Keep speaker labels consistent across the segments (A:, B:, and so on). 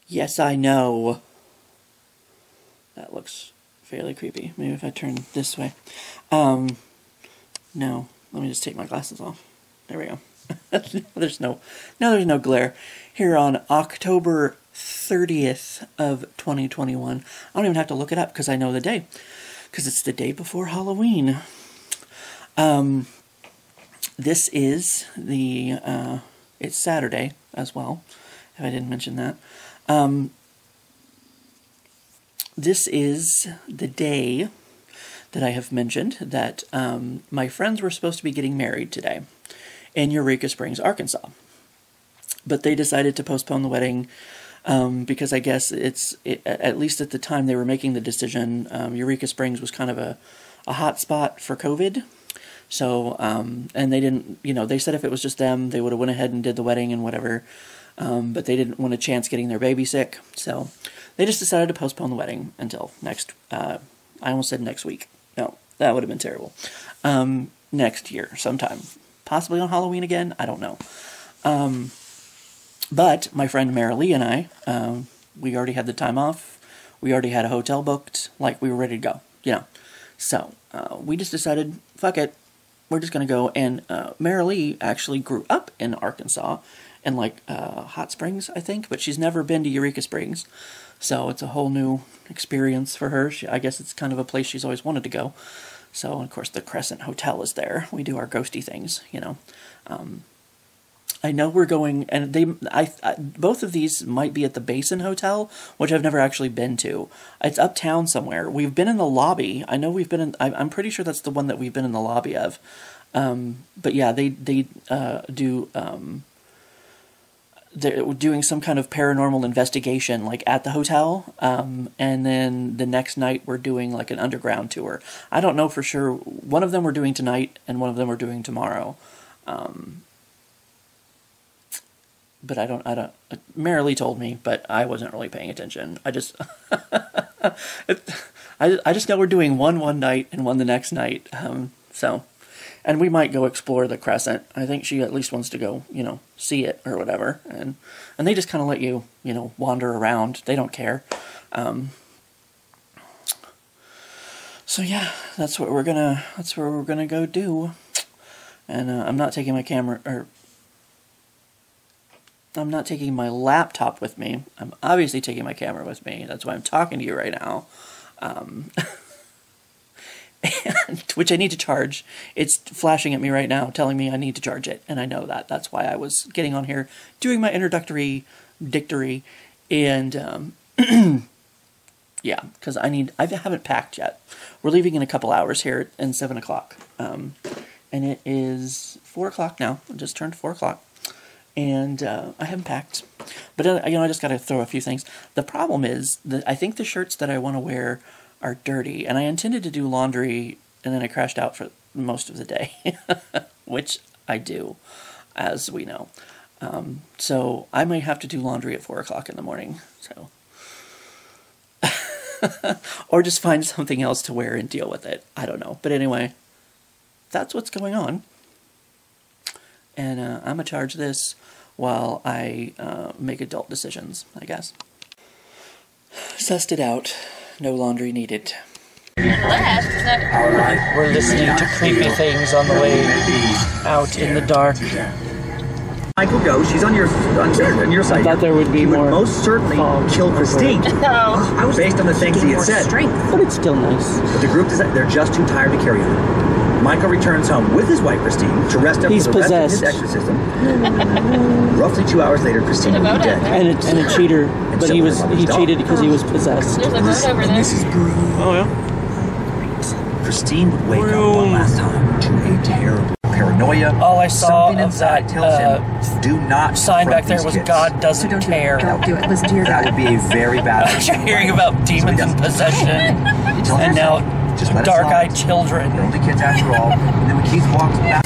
A: Yes, I know. That looks fairly creepy. Maybe if I turn this way. No. Let me just take my glasses off. There we go. there's no glare. Here on October 30th of 2021. I don't even have to look it up because I know the day. Because it's the day before Halloween. This is the, it's Saturday as well, if I didn't mention that. This is the day that I have mentioned that my friends were supposed to be getting married today in Eureka Springs, Arkansas. But they decided to postpone the wedding because I guess at least at the time they were making the decision, Eureka Springs was kind of a hot spot for COVID. So, and they didn't, you know, they said if it was just them, they would have went ahead and did the wedding and whatever. But they didn't want a chance getting their baby sick. So they just decided to postpone the wedding until next, I almost said next week. No, that would have been terrible. Next year sometime. Possibly on Halloween again. I don't know. But my friend Marilee and I, we already had the time off. We already had a hotel booked. Like, we were ready to go, you know. So, we just decided, fuck it. We're just going to go. And Marilee actually grew up in Arkansas, in like Hot Springs, I think. But she's never been to Eureka Springs. So it's a whole new experience for her. I guess it's kind of a place she's always wanted to go. So, of course, the Crescent Hotel is there. We do our ghosty things, you know. I know we're going, and both of these might be at the Basin Hotel, which I've never actually been to. It's uptown somewhere. We've been in the lobby. I know we've been in, I'm pretty sure that's the one that we've been in the lobby of. But yeah, they're doing some kind of paranormal investigation, like, at the hotel, and then the next night we're doing, like, an underground tour. I don't know for sure. One of them we're doing tonight, and one of them we're doing tomorrow. But I don't, Marilee told me, but I wasn't really paying attention. I just, I just know we're doing one night and one the next night, so, and we might go explore the Crescent. I think she at least wants to go, you know, see it or whatever, and they just kind of let you, you know, wander around. They don't care. So yeah, that's what we're gonna go do, and I'm not taking my camera, or I'm not taking my laptop with me. I'm obviously taking my camera with me. That's why I'm talking to you right now. Which I need to charge. It's flashing at me right now, telling me I need to charge it. And I know that. That's why I was getting on here, doing my introductory dictory. And, yeah, because I haven't packed yet. We're leaving in a couple hours here at 7 o'clock. And it is 4 o'clock now. I just turned 4 o'clock. And I haven't packed. But, you know, I just got to throw a few things. The problem is that I think the shirts that I want to wear are dirty. And I intended to do laundry, and then I crashed out for most of the day. Which I do, as we know. So I might have to do laundry at 4 o'clock in the morning. So, or just find something else to wear and deal with it. I don't know. But anyway, that's what's going on. And I'm going to charge this while I make adult decisions, I guess. Sussed it out. No laundry needed. Alright, we're listening to creepy things on the way out in the dark.
B: Michael goes, she's on your side.
A: I thought there would be more.
B: Would most certainly kill Christine.
C: No.
B: Based on the things he had said.
A: But it's still nice.
B: But the group decided they're just too tired to carry on. Michael returns home with his wife Christine to rest up for the rest of his exorcism. Roughly 2 hours later, Christine will be dead.
A: And a cheater, but he cheated because he was possessed.
C: There's a bird over there.
B: This is brutal.
A: Oh yeah.
B: Christine would wake up one last time to a terrible paranoia.
A: All I saw
B: Something
A: of that
B: tells him, do not
A: sign back there was
B: kids.
A: God doesn't care.
C: Don't do it. Listen to your
B: That would be a very bad
A: You're hearing about demons and possession, and now dark-eyed children.
B: They're only kids after all. And then when Keith walks back.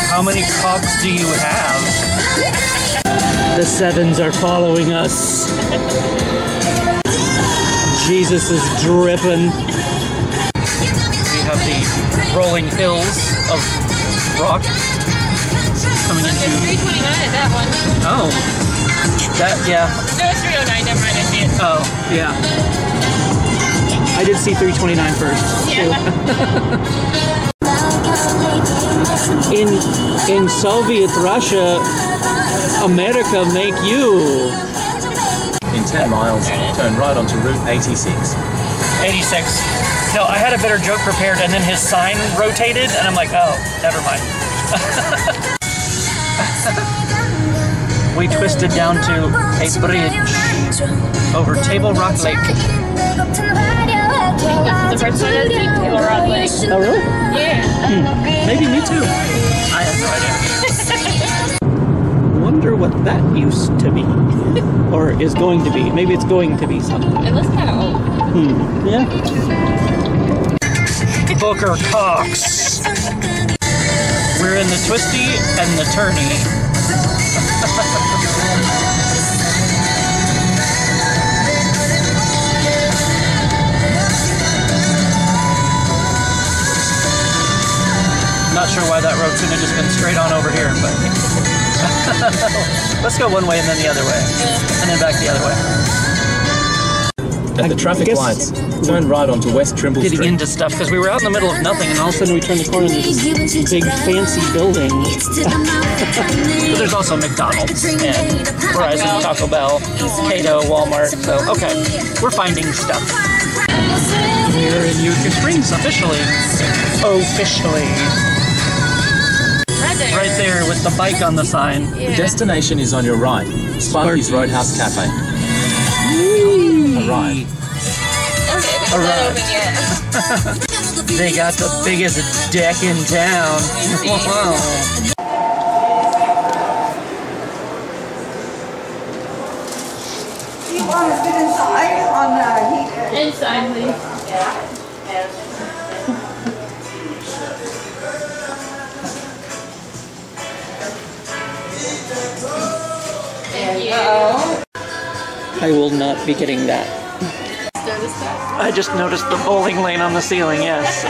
A: How many cogs do you have? The sevens are following us. Jesus is dripping. We have the rolling hills of rock coming into.
C: 329 at that one.
A: Oh. That, yeah.
D: No, it's 309, never mind, I see it.
A: Oh, yeah. I did see 329 first.
D: Yeah.
A: In Soviet Russia, America make you.
B: In 10 miles, turn right onto Route 86.
A: 86. No, I had a better joke prepared, and then his sign rotated, and I'm like, oh, never mind. We twisted down to a bridge over Table Rock Lake.
D: I think that's the first time I've seen Table Rock Lake.
A: Oh, really?
D: Yeah.
A: Maybe me too. I have no idea. Wonder what that used to be. Or is going to be. Maybe it's going to be something.
D: It looks kind of old.
A: Yeah. Booker Cox. We're in the twisty and the turny. Not sure why that road couldn't have just been straight on over here, but let's go one way and then the other way, and then back the other way.
B: At the traffic lights, turn right onto West Trimble Street.
A: Getting into stuff because we were out in the middle of nothing, and all of a sudden we turned the corner into this big fancy building. But there's also McDonald's and Verizon, Taco Bell, Cato, Walmart. So okay, we're finding stuff. We're in Eureka Springs officially. Right there with the bike on the sign.
B: The destination is on your right. Sparky's Roadhouse Cafe. Arrive.
D: Okay, it's not open yet.
A: They got the biggest deck in town. Wow.
E: Do you want to sit inside on the heat?
D: Inside, please. Thank you.
A: I will not be getting that. I just noticed the bowling lane on the ceiling, yes.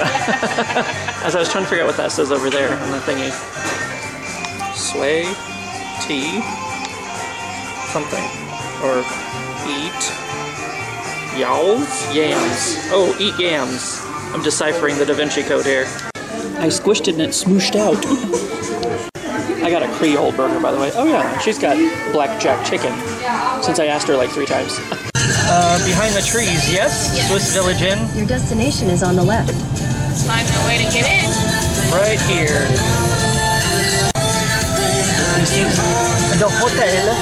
A: As I was trying to figure out what that says over there on the thingy. Sway, tea, something. Or eat. Yowls? Yams. Oh, eat yams. I'm deciphering the Da Vinci Code here. I squished it and it smooshed out. I got a Creole burger, by the way. Oh yeah, she's got blackjack chicken. Since I asked her like 3 times. Behind the trees, yes? Swiss Village Inn.
C: Your destination is on the left.
D: Find a way to get in.
A: Right here. This is the hotel.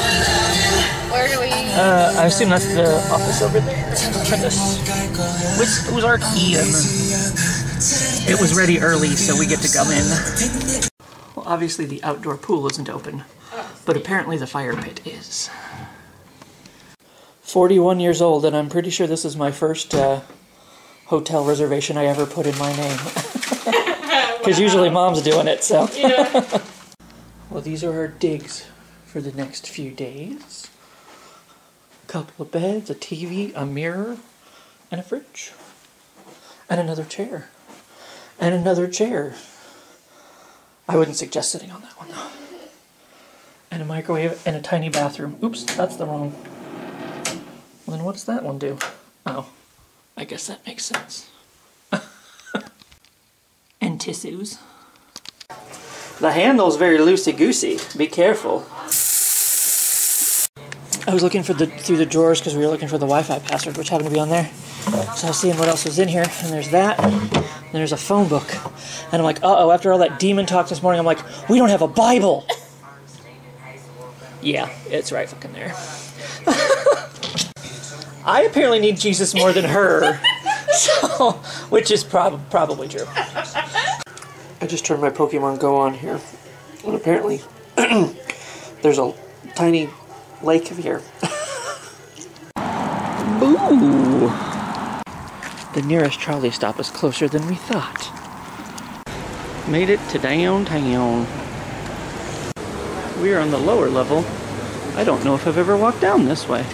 D: Where do we...
A: I assume that's the office over there. For this. Which was our key in. It was ready early, so we get to come in. Well, obviously the outdoor pool isn't open, but apparently the fire pit is. 41 years old, and I'm pretty sure this is my first hotel reservation I ever put in my name. Because usually Mom's doing it, so.
D: Yeah.
A: Well, these are our digs for the next few days. A couple of beds, a TV, a mirror, and a fridge. And another chair. And another chair. I wouldn't suggest sitting on that one, though. And a microwave and a tiny bathroom. Oops, that's the wrong. Well, then what does that one do? Oh, I guess that makes sense. And tissues. The handle's very loosey-goosey. Be careful. I was looking for through the drawers because we were looking for the Wi-Fi password, which happened to be on there. So I was seeing what else was in here, and there's that, and there's a phone book. And I'm like, uh-oh, after all that demon talk this morning, I'm like, we don't have a Bible! Yeah, it's right fucking there. I apparently need Jesus more than her, so, which is probably true. I just turned my Pokemon Go on here, and apparently there's a tiny lake here. Boo! The nearest trolley stop is closer than we thought. Made it to downtown. We are on the lower level. I don't know if I've ever walked down this way.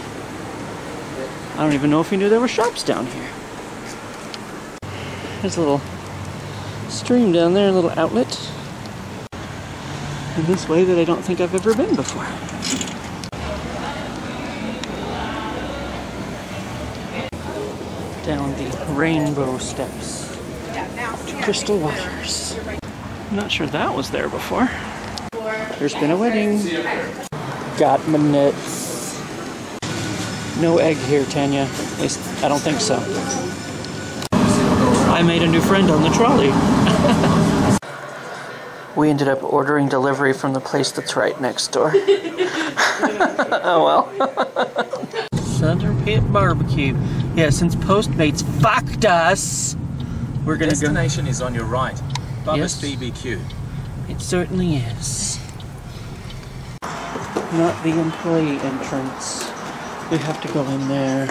A: I don't even know if you knew there were shops down here. There's a little stream down there, a little outlet. In this way that I don't think I've ever been before. down the rainbow steps to Crystal Waters. I'm not sure that was there before. There's been a wedding. Got my nuts. No egg here, Tanya. At least I don't think so. I made a new friend on the trolley. We ended up ordering delivery from the place that's right next door. Oh well. Southern Pit Barbecue. Yeah, since Postmates fucked us, we're gonna go.
B: Destination is on your right. Bubba's
A: Yes.
B: BBQ.
A: It certainly is. Not the employee entrance. We have to go in there.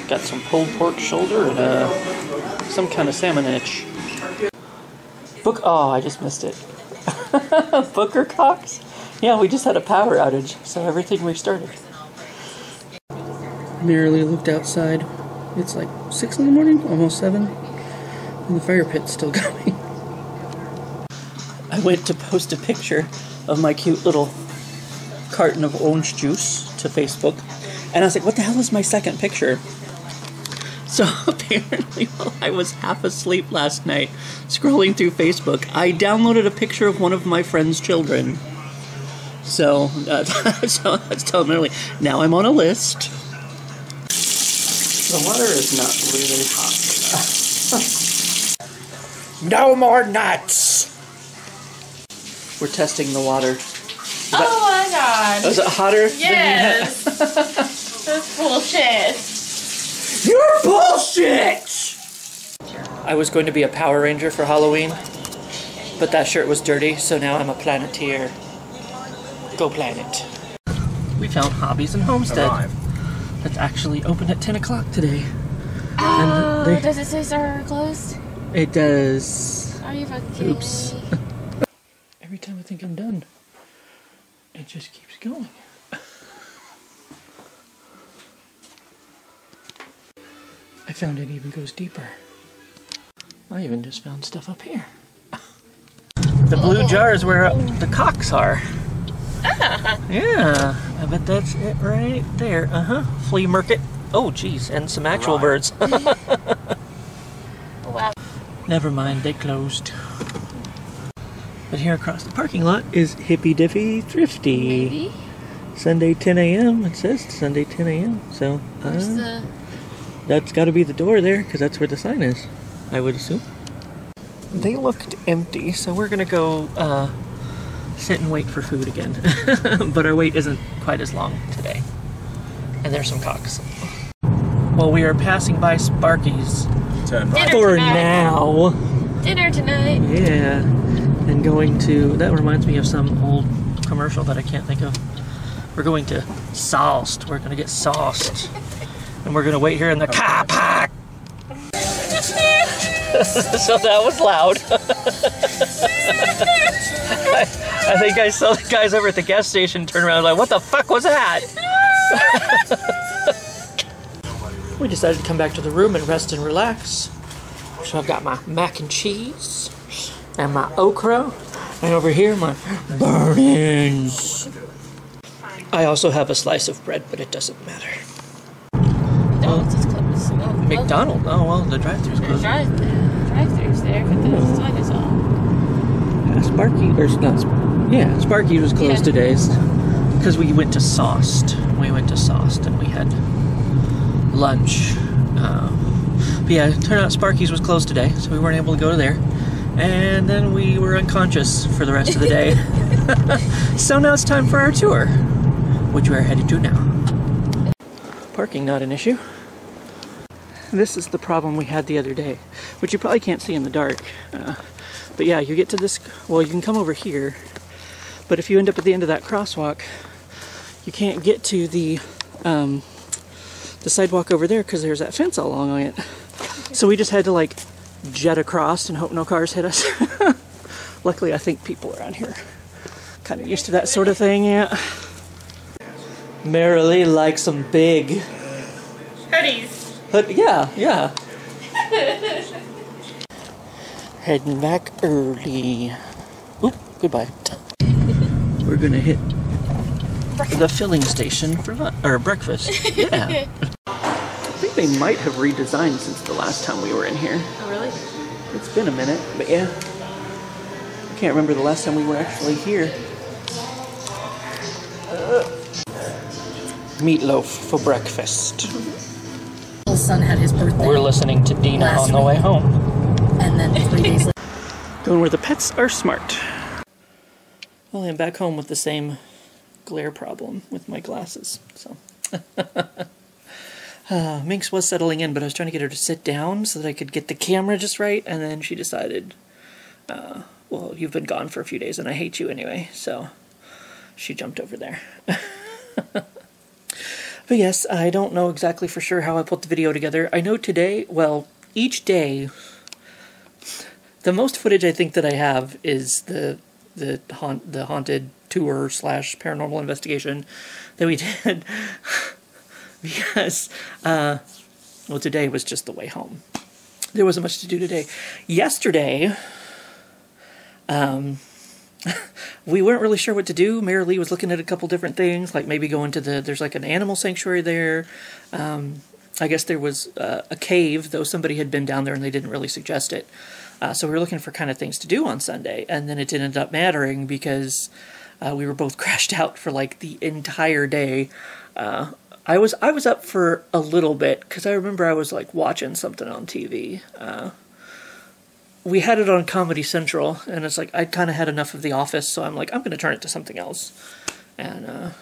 A: Got some pulled pork shoulder and some kind of salmonage. Oh, I just missed it. Booker Cox? Yeah, we just had a power outage, so everything restarted. Marilee looked outside. It's like 6 in the morning, almost 7. And the fire pit's still going. I went to post a picture of my cute little carton of orange juice to Facebook. And I was like, what the hell is my second picture? So apparently while I was half asleep last night, scrolling through Facebook, I downloaded a picture of one of my friend's children. So, so that's telling Marilee. Now I'm on a list. The water is not really hot. No more nuts! We're testing the water.
D: Oh my god.
A: Was it hotter?
D: Yes. That's bullshit.
A: You're bullshit! I was going to be a Power Ranger for Halloween, but that shirt was dirty, so now I'm a Planeteer. Go Planet. We found Hobbies and Homestead. That's actually open at 10 o'clock today.
D: Oh, does it say sir closed?
A: It does.
D: Are you fucking kidding
A: Oops.
D: me?
A: Every time I think I'm done, it just keeps going. I found it even goes deeper. I even just found stuff up here. The blue jar is where the cocks are. Yeah, I bet that's it right there. Flea market. Oh, geez, and some actual birds.
D: Wow.
A: Never mind, they closed. But here across the parking lot is Hippy Dippy Thrifty.
D: Maybe.
A: Sunday 10 a.m. It says Sunday 10 a.m. So
D: Where's the...
A: that's got to be the door there, because that's where the sign is, I would assume. They looked empty, so we're going to go sit and wait for food again. But our wait isn't quite as long today. And there's some cocks. Well, we are passing by Sparky's.
B: Turn right.
A: For now.
D: Dinner tonight.
A: Yeah. And going to, that reminds me of some old commercial that I can't think of. We're going to Sauced. We're going to get sauced. And we're going to wait here in the car park. So that was loud. I think I saw the guys over at the gas station turn around like, what the fuck was that? We decided to come back to the room and rest and relax. So I've got my mac and cheese and my okra, and over here my burn-ins. I also have a slice of bread, but it doesn't matter.
D: McDonald's is closed.
A: McDonald's? Oh, well, the drive-thru's closed.
D: Drive-thru's there, but the sign is on.
A: Sparky, or not, yeah, Sparky was closed today because we went to Sauced. We went to Sauced and we had lunch. But yeah, it turned out Sparky's was closed today, so we weren't able to go there. And then we were unconscious for the rest of the day. So now it's time for our tour, which we're headed to now. Parking not an issue. This is the problem we had the other day, which you probably can't see in the dark. But yeah, you get to this, well, you can come over here, but if you end up at the end of that crosswalk, you can't get to the sidewalk over there because there's that fence all along it. So we just had to like jet across and hope no cars hit us. Luckily, I think people around here kind of used to that sort of thing, yeah. Marilee likes them big.
D: Hoodies.
A: Yeah. Heading back early. Oop, goodbye. We're gonna hit the filling station for breakfast. Yeah. think they might have redesigned since the last time we were in here.
D: Oh, really?
A: It's been a minute, but yeah. I can't remember the last time we were actually here. Meatloaf for breakfast.
C: Little son had his birthday.
A: We're listening to Dina on the way home.
C: And then 3 days later.
A: Going where the pets are smart. Well, I'm back home with the same glare problem with my glasses, so. Minx was settling in, but I was trying to get her to sit down so that I could get the camera just right, and then she decided, well, you've been gone for a few days and I hate you anyway, so she jumped over there. But yes, I don't know exactly for sure how I put the video together. I know today, well, each day, the most footage I think that I have is the haunted tour / paranormal investigation that we did. Because, well, today was just the way home. There wasn't much to do today. Yesterday, we weren't really sure what to do. Marilee was looking at a couple different things, like maybe going to there's like an animal sanctuary there. I guess there was a cave, though somebody had been down there and they didn't really suggest it. So we were looking for kind of things to do on Sunday, and then it didn't end up mattering because we were both crashed out for like the entire day. I was up for a little bit because I remember I was like watching something on TV. We had it on Comedy Central, and it's like I'd kind of had enough of The Office, so I'm like, I'm going to turn it to something else. And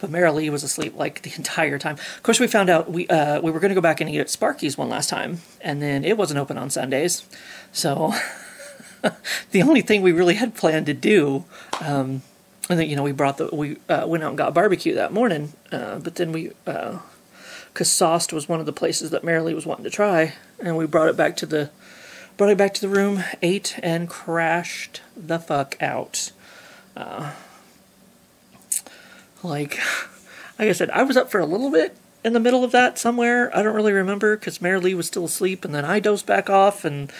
A: but Marilee was asleep like the entire time. Of course, we found out we were going to go back and eat at Sparky's one last time, and then it wasn't open on Sundays. So the only thing we really had planned to do, and then we went out and got barbecue that morning, but then because Sauced was one of the places that Marilee was wanting to try, and we brought it back to the room, ate, and crashed the fuck out. Like I said, I was up for a little bit in the middle of that somewhere. I don't really remember because Marilee was still asleep, and then I dozed back off, and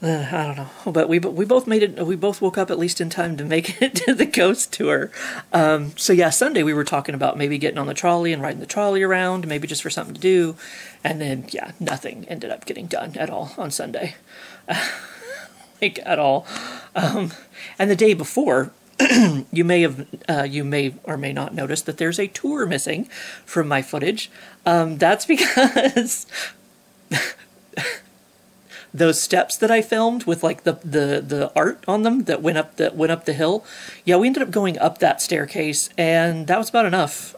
A: I don't know. But we both made it. We both woke up at least in time to make it to the ghost tour. So yeah, Sunday we were talking about maybe getting on the trolley and riding the trolley around, maybe just for something to do. And then yeah, nothing ended up getting done at all on Sunday, like at all. And the day before. You may or may not notice that there's a tour missing from my footage. That's because those steps that I filmed with like the art on them that went up the hill. Yeah, we ended up going up that staircase, and that was about enough.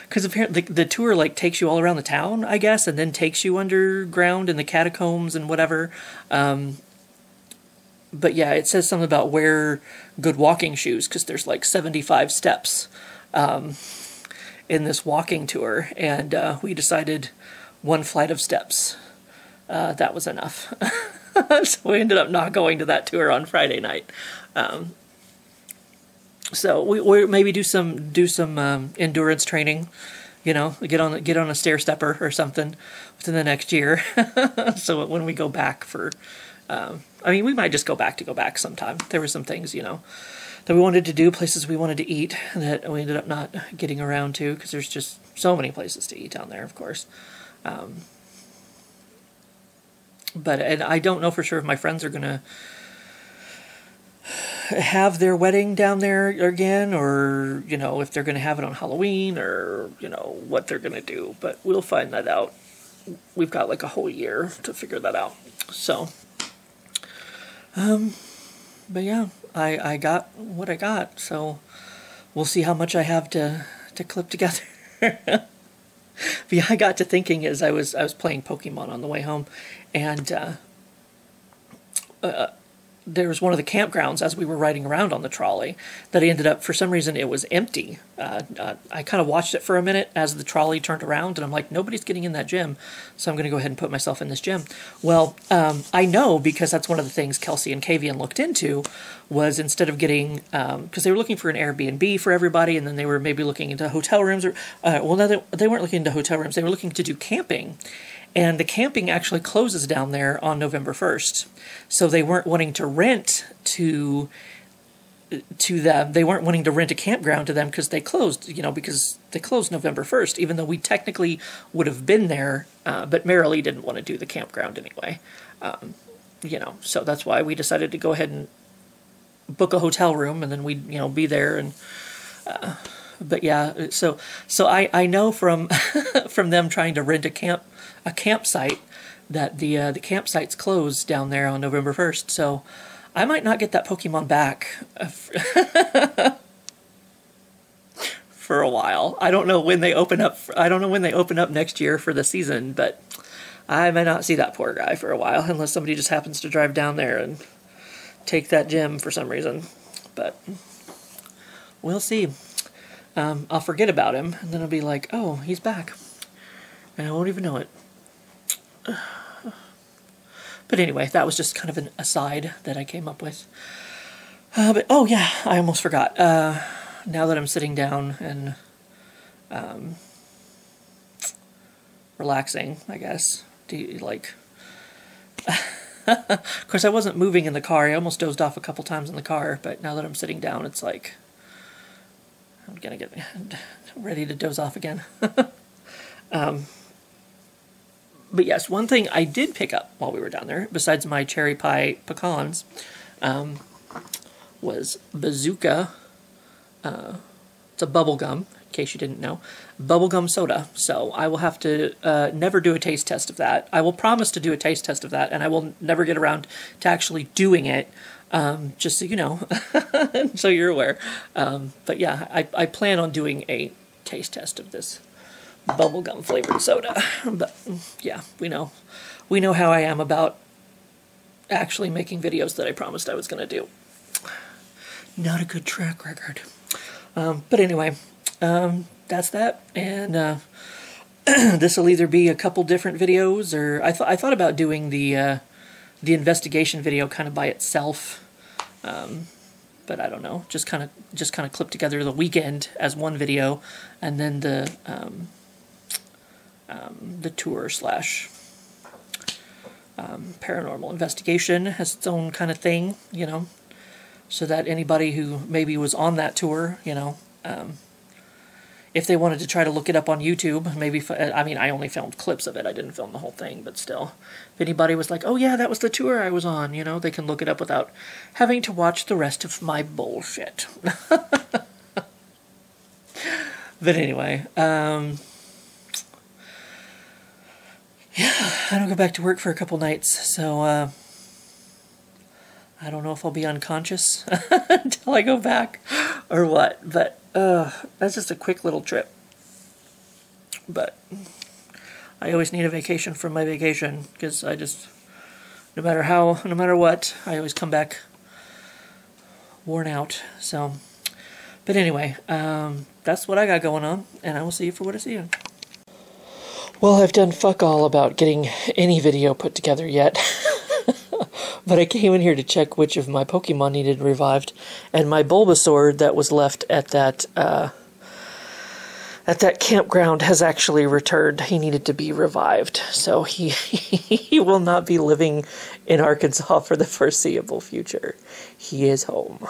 A: Because apparently the tour like takes you all around the town, I guess, and then takes you underground in the catacombs and whatever. But yeah, it says something about wear good walking shoes because there's like 75 steps in this walking tour, and we decided one flight of steps. That was enough. So we ended up not going to that tour on Friday night. So we maybe do some endurance training, get on a stair stepper or something within the next year. So when we go back for. We might just go back sometime. There were some things, that we wanted to do, places we wanted to eat that we ended up not getting around to because there's just so many places to eat down there, of course. And I don't know for sure if my friends are going to have their wedding down there again or, if they're going to have it on Halloween or, what they're going to do. But we'll find that out. We've got like a whole year to figure that out. So... but yeah, I got what I got, so we'll see how much I have to clip together. But yeah, I got to thinking as I was playing Pokemon on the way home, and there was one of the campgrounds as we were riding around on the trolley that I ended up, for some reason, it was empty. I kind of watched it for a minute as the trolley turned around, and I'm like, nobody's getting in that gym, so I'm going to go ahead and put myself in this gym. Well, I know because that's one of the things Kelsey and Kavian looked into was instead of getting, because they were looking for an Airbnb for everybody, and then they were maybe looking into hotel rooms, or, no, they weren't looking into hotel rooms, they were looking to do camping. And the camping actually closes down there on November 1st. So they weren't wanting to rent to to them. They weren't wanting to rent a campground to them because they closed, because they closed November 1st, even though we technically would have been there, but Marilee didn't want to do the campground anyway. So that's why we decided to go ahead and book a hotel room, and then we'd, be there. And but yeah, so I know from from them trying to rent a campsite that the campsite's closed down there on November 1st. So I might not get that Pokemon back for a while. I don't know when they open up. I don't know when they open up next year for the season, but I may not see that poor guy for a while unless somebody just happens to drive down there and take that gym for some reason. But we'll see. I'll forget about him, and then I'll be like, oh, he's back. And I won't even know it. But anyway, that was just kind of an aside that I came up with. But, oh yeah, I almost forgot. Now that I'm sitting down and relaxing, I guess. Of course, I wasn't moving in the car. I almost dozed off a couple times in the car, but now that I'm sitting down, it's like I'm gonna get ready to doze off again. But yes, one thing I did pick up while we were down there, besides my cherry pie pecans, was Bazooka. It's a bubble gum, in case you didn't know. Bubblegum soda. So I will have to never do a taste test of that. I will promise to do a taste test of that, and I will never get around to actually doing it, just so you know, so you're aware. But yeah, I plan on doing a taste test of this bubblegum flavored soda. But yeah, we know how I am about actually making videos that I promised I was going to do. Not a good track record. But anyway, that's that, and this will either be a couple different videos, or I thought about doing the investigation video kind of by itself, but I don't know, just kind of clip together the weekend as one video, and then the tour slash paranormal investigation has its own kind of thing, so that anybody who maybe was on that tour, if they wanted to try to look it up on YouTube, maybe, I only filmed clips of it, I didn't film the whole thing, but still, if anybody was like, oh yeah, that was the tour I was on, they can look it up without having to watch the rest of my bullshit. But anyway, yeah, I don't go back to work for a couple nights, so, I don't know if I'll be unconscious until I go back or what, but that's just a quick little trip. But I always need a vacation from my vacation, because I just, no matter what, I always come back worn out. So, but anyway, that's what I got going on, and I will see you for what I see you. Well, I've done fuck all about getting any video put together yet. But I came in here to check which of my Pokemon needed revived, and my Bulbasaur that was left at that campground has actually returned. He needed to be revived, so he will not be living in Arkansas for the foreseeable future. He is home.